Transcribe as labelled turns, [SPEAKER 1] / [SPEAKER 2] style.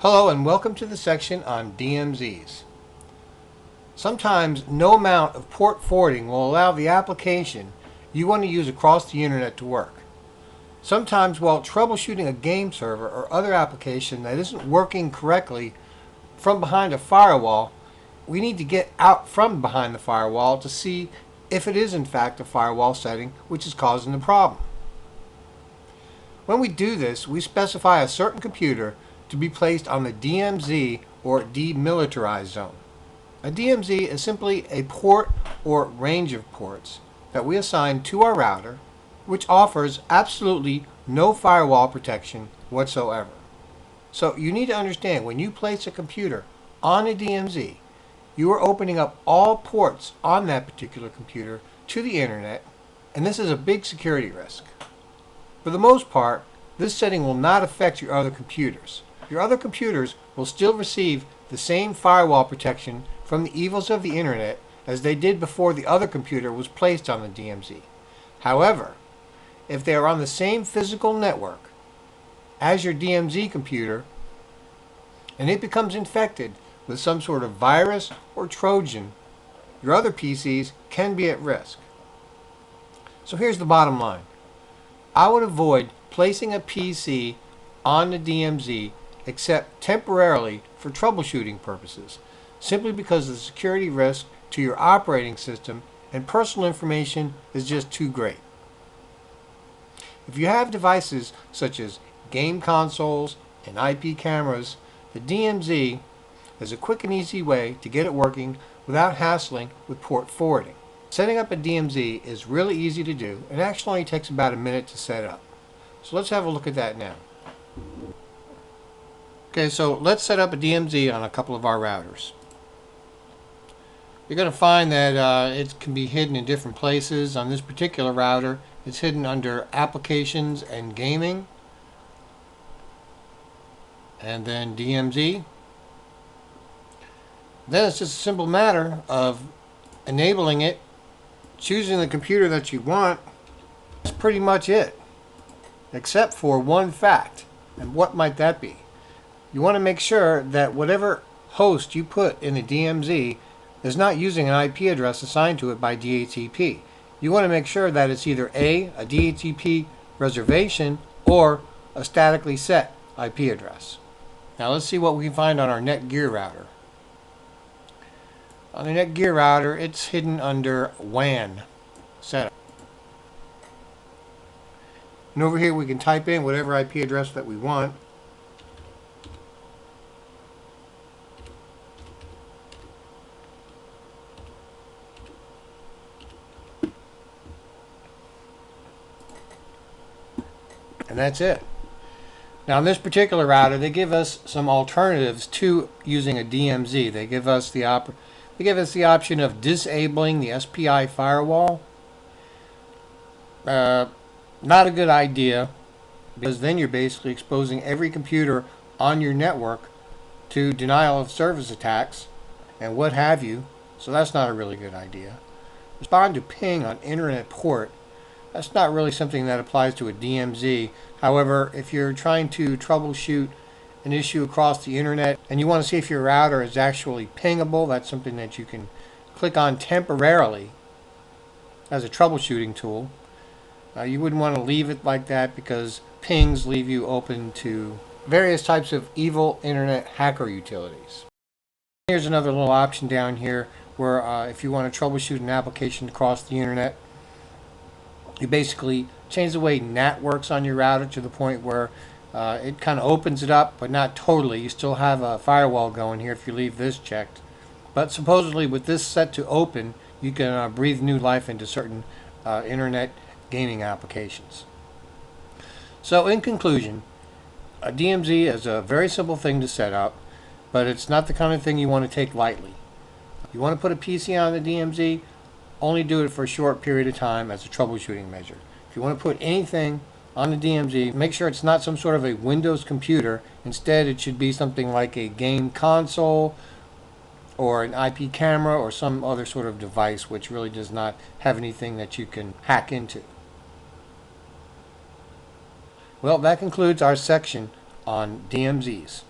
[SPEAKER 1] Hello and welcome to the section on DMZs. Sometimes no amount of port forwarding will allow the application you want to use across the internet to work. Sometimes while troubleshooting a game server or other application that isn't working correctly from behind a firewall, we need to get out from behind the firewall to see if it is in fact a firewall setting which is causing the problem. When we do this, we specify a certain computer to be placed on the DMZ or demilitarized zone. A DMZ is simply a port or range of ports that we assign to our router, which offers absolutely no firewall protection whatsoever. So you need to understand, when you place a computer on a DMZ, you are opening up all ports on that particular computer to the internet, and this is a big security risk. For the most part, this setting will not affect your other computers. Your other computers will still receive the same firewall protection from the evils of the internet as they did before the other computer was placed on the DMZ. However, if they are on the same physical network as your DMZ computer and it becomes infected with some sort of virus or Trojan, your other PCs can be at risk. So here's the bottom line. I would avoid placing a PC on the DMZ except temporarily for troubleshooting purposes, simply because the security risk to your operating system and personal information is just too great. If you have devices such as game consoles and IP cameras, the DMZ is a quick and easy way to get it working without hassling with port forwarding. Setting up a DMZ is really easy to do and actually only takes about a minute to set up. So let's have a look at that now. Okay, so let's set up a DMZ on a couple of our routers. You're going to find that it can be hidden in different places. On this particular router, it's hidden under Applications and Gaming, and then DMZ. Then it's just a simple matter of enabling it, choosing the computer that you want. That's pretty much it, except for one fact. And what might that be? You want to make sure that whatever host you put in the DMZ is not using an IP address assigned to it by DHCP. You want to make sure that it's either a DHCP reservation or a statically set IP address. Now let's see what we can find on our Netgear router. On the Netgear router, it's hidden under WAN setup. And over here we can type in whatever IP address that we want. And that's it. Now on this particular router, they give us some alternatives to using a DMZ. They give us the option of disabling the SPI firewall. Not a good idea, because then you're basically exposing every computer on your network to denial of service attacks and what have you. So that's not a really good idea. Respond to ping on internet port. That's not really something that applies to a DMZ. However, if you're trying to troubleshoot an issue across the internet and you want to see if your router is actually pingable, that's something that you can click on temporarily as a troubleshooting tool. You wouldn't want to leave it like that, because pings leave you open to various types of evil internet hacker utilities. Here's another little option down here where if you want to troubleshoot an application across the internet, you basically change the way NAT works on your router to the point where it kind of opens it up, but not totally. You still have a firewall going here if you leave this checked. But supposedly with this set to open, you can breathe new life into certain internet gaming applications. So in conclusion, a DMZ is a very simple thing to set up, but it's not the kind of thing you want to take lightly. You want to put a PC on the DMZ, only do it for a short period of time as a troubleshooting measure. If you want to put anything on the DMZ, make sure it's not some sort of a Windows computer. Instead, it should be something like a game console or an IP camera or some other sort of device which really does not have anything that you can hack into. Well, that concludes our section on DMZs.